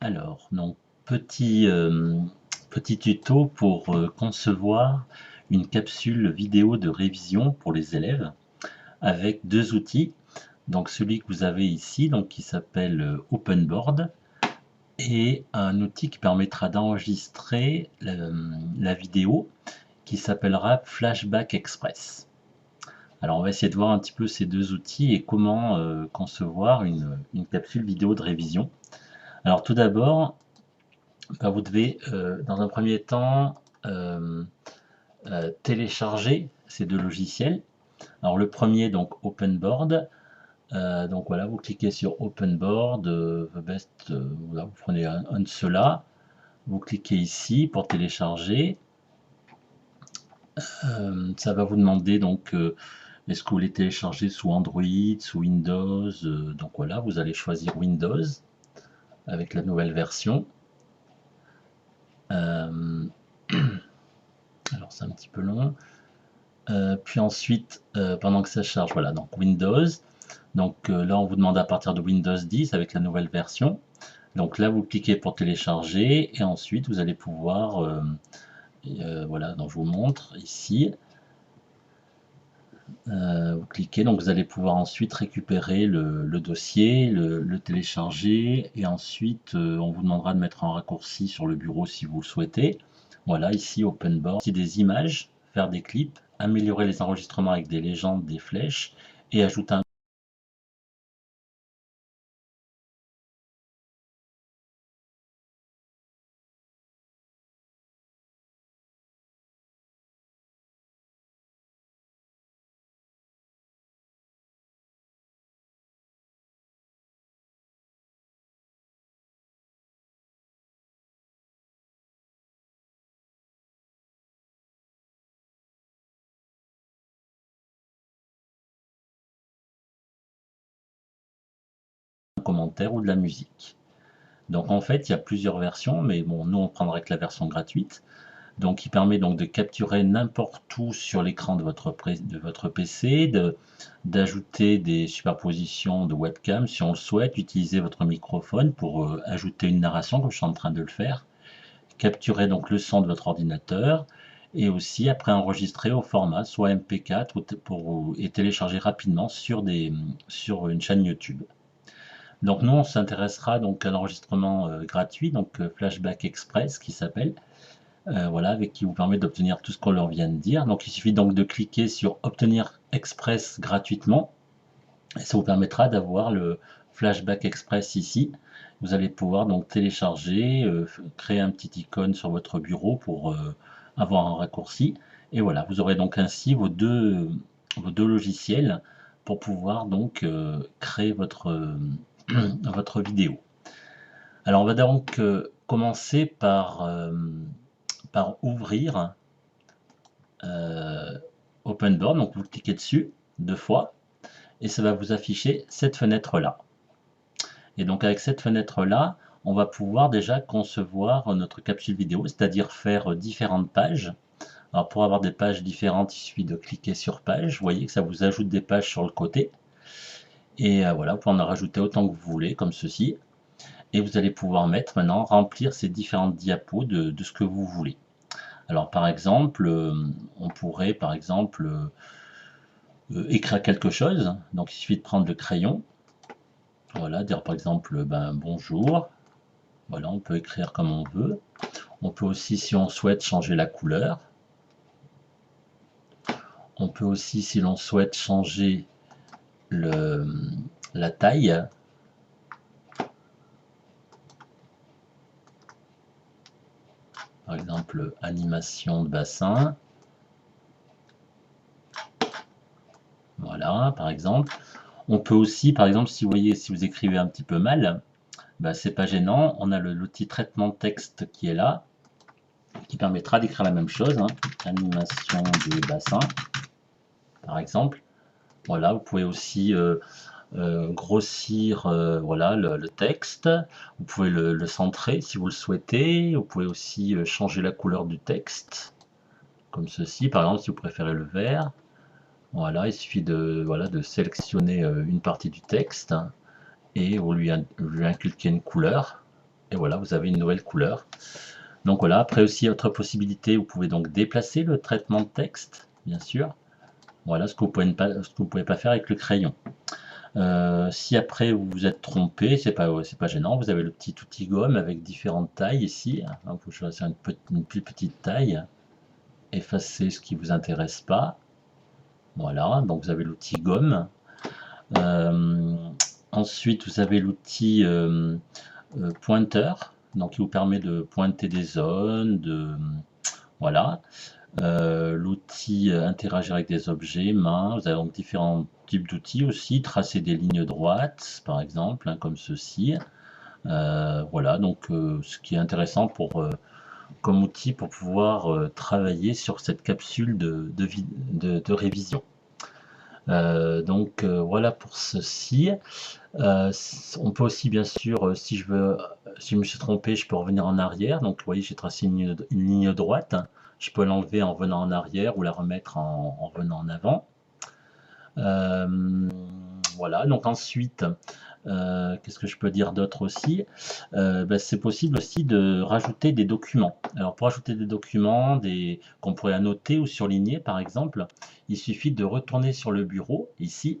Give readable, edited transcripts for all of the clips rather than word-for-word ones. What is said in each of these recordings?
Alors, donc petit tuto pour, concevoir une capsule vidéo de révision pour les élèves avec 2 outils. Donc celui que vous avez ici, donc qui s'appelle, OpenBoard, et un outil qui permettra d'enregistrer la vidéo qui s'appellera Flashback Express. Alors on va essayer de voir un petit peu ces 2 outils et comment, concevoir une capsule vidéo de révision. Alors tout d'abord, bah, vous devez, dans un premier temps, télécharger ces 2 logiciels. Alors le premier, donc OpenBoard, donc voilà, vous cliquez sur OpenBoard, The Best, voilà, vous prenez un de ceux-là, vous cliquez ici pour télécharger. Ça va vous demander donc, est-ce que vous voulez télécharger sous Android, sous Windows? Donc voilà, vous allez choisir Windows avec la nouvelle version. Alors c'est un petit peu long. Puis ensuite, pendant que ça charge, voilà, donc Windows. Donc là, on vous demande à partir de Windows 10 avec la nouvelle version. Donc là, vous cliquez pour télécharger et ensuite vous allez pouvoir, voilà, donc je vous montre ici. Vous cliquez, donc vous allez pouvoir ensuite récupérer le dossier, le télécharger et ensuite on vous demandera de mettre un raccourci sur le bureau si vous le souhaitez. Voilà, ici OpenBoard, des images, faire des clips, améliorer les enregistrements avec des légendes, des flèches et ajouter un commentaire ou de la musique. Donc en fait, il y a plusieurs versions, mais bon, nous on prendrait que la version gratuite. Donc qui permet donc de capturer n'importe où sur l'écran de votre PC, d'ajouter des superpositions de webcam si on le souhaite, utiliser votre microphone pour ajouter une narration comme je suis en train de le faire, capturer donc le son de votre ordinateur et aussi après enregistrer au format soit MP4 et télécharger rapidement sur une chaîne YouTube. Donc nous on s'intéressera donc à l'enregistrement gratuit, donc Flashback Express qui s'appelle. Voilà, avec qui vous permet d'obtenir tout ce qu'on leur vient de dire. Donc il suffit donc de cliquer sur Obtenir Express gratuitement et ça vous permettra d'avoir le Flashback Express ici. Vous allez pouvoir donc télécharger, créer un petit icône sur votre bureau pour avoir un raccourci. Et voilà, vous aurez donc ainsi vos deux logiciels pour pouvoir donc créer votre vidéo. Alors on va donc commencer par ouvrir OpenBoard, donc vous cliquez dessus 2 fois et ça va vous afficher cette fenêtre-là. Et donc avec cette fenêtre-là, on va pouvoir déjà concevoir notre capsule vidéo, c'est-à-dire faire différentes pages. Alors pour avoir des pages différentes, il suffit de cliquer sur page. Vous voyez que ça vous ajoute des pages sur le côté. Et voilà, vous pouvez en rajouter autant que vous voulez, comme ceci. Et vous allez pouvoir mettre maintenant, remplir ces différentes diapos de ce que vous voulez. Alors par exemple, on pourrait par exemple écrire quelque chose. Donc il suffit de prendre le crayon. Voilà, dire par exemple bonjour. Voilà, on peut écrire comme on veut. On peut aussi, si on souhaite, changer la couleur. On peut aussi, si l'on souhaite, changer la taille. Par exemple, animation de bassin. Voilà, par exemple. On peut aussi, par exemple, si vous voyez, si vous écrivez un petit peu mal, c'est pas gênant. On a l'outil traitement de texte qui est là, qui permettra d'écrire la même chose, hein. Animation du bassin, par exemple. Voilà, vous pouvez aussi grossir voilà, le texte. Vous pouvez le centrer si vous le souhaitez. Vous pouvez aussi changer la couleur du texte, comme ceci, par exemple, si vous préférez le vert. Voilà, il suffit voilà, de sélectionner une partie du texte et vous lui inculquez une couleur. Et voilà, vous avez une nouvelle couleur. Donc voilà, après aussi, autre possibilité, vous pouvez donc déplacer le traitement de texte, bien sûr. Voilà ce que vous pouvez pas faire avec le crayon. Si après vous vous êtes trompé, c'est pas gênant, vous avez le petit outil gomme avec différentes tailles ici. Donc vous choisissez une plus petite taille, effacer ce qui vous intéresse pas. Voilà, donc vous avez l'outil gomme. Ensuite, vous avez l'outil pointeur, donc qui vous permet de pointer des zones, voilà. L'outil interagir avec des objets, main, vous avez donc différents types d'outils aussi, tracer des lignes droites, par exemple, hein, comme ceci. Voilà, donc ce qui est intéressant comme outil pour pouvoir travailler sur cette capsule de révision. Donc voilà pour ceci. On peut aussi bien sûr, si je me suis trompé, je peux revenir en arrière. Donc vous voyez, j'ai tracé une ligne droite. Je peux l'enlever en venant en arrière ou la remettre en venant en avant. Voilà, donc ensuite, qu'est-ce que je peux dire d'autre aussi? C'est possible aussi de rajouter des documents. Alors pour ajouter des documents qu'on pourrait annoter ou surligner par exemple, il suffit de retourner sur le bureau, ici,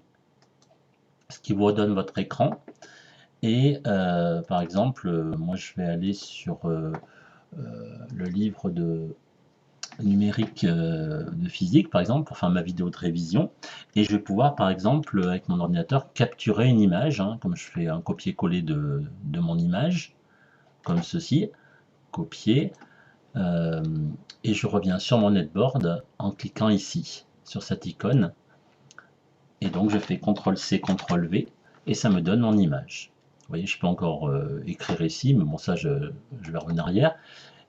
ce qui vous redonne votre écran. Et par exemple, moi je vais aller sur le livre numérique de physique, par exemple, pour faire ma vidéo de révision. Et je vais pouvoir, par exemple, avec mon ordinateur, capturer une image, hein, comme je fais un copier-coller de mon image, comme ceci, copier. Et je reviens sur mon netboard en cliquant ici, sur cette icône. Et donc je fais CTRL-C, CTRL-V, et ça me donne mon image. Vous voyez, je peux encore écrire ici, mais bon, ça, je vais revenir en arrière.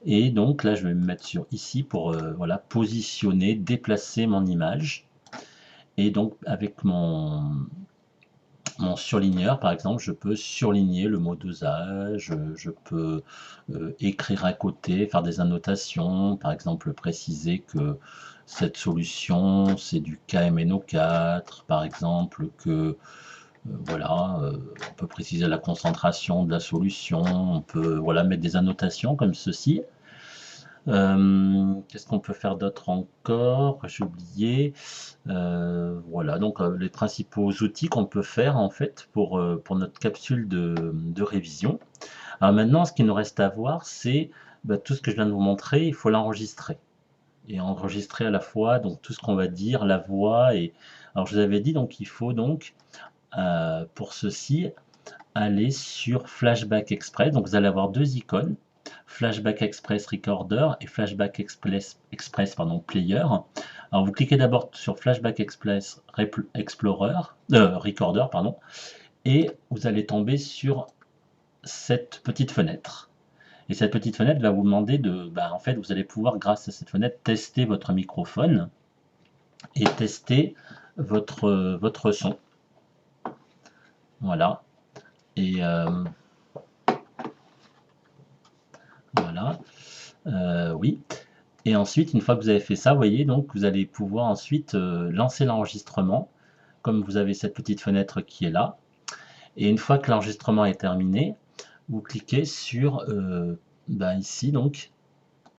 Et donc là, je vais me mettre sur ici pour voilà, positionner, déplacer mon image. Et donc avec mon surligneur, par exemple, je peux surligner le mot dosage, je peux écrire à côté, faire des annotations, par exemple préciser que cette solution c'est du KMNO4, par exemple que voilà, on peut préciser la concentration de la solution, on peut voilà, mettre des annotations comme ceci. Qu'est-ce qu'on peut faire d'autre encore? J'ai oublié. Voilà, donc les principaux outils qu'on peut faire en fait pour notre capsule de révision. Alors maintenant, ce qu'il nous reste à voir, c'est tout ce que je viens de vous montrer, il faut l'enregistrer. Et enregistrer à la fois donc tout ce qu'on va dire, la voix. Alors je vous avais dit, donc il faut donc pour ceci aller sur Flashback Express. Donc vous allez avoir deux icônes. Flashback Express Recorder et Flashback Express Player. Alors vous cliquez d'abord sur Flashback Express Recorder, pardon, et vous allez tomber sur cette petite fenêtre. Et cette petite fenêtre va vous demander en fait, vous allez pouvoir, grâce à cette fenêtre, tester votre microphone et tester votre son. Voilà. Et voilà. Oui. Et ensuite, une fois que vous avez fait ça, vous voyez, donc vous allez pouvoir ensuite lancer l'enregistrement, comme vous avez cette petite fenêtre qui est là. Et une fois que l'enregistrement est terminé, vous cliquez sur ici, donc,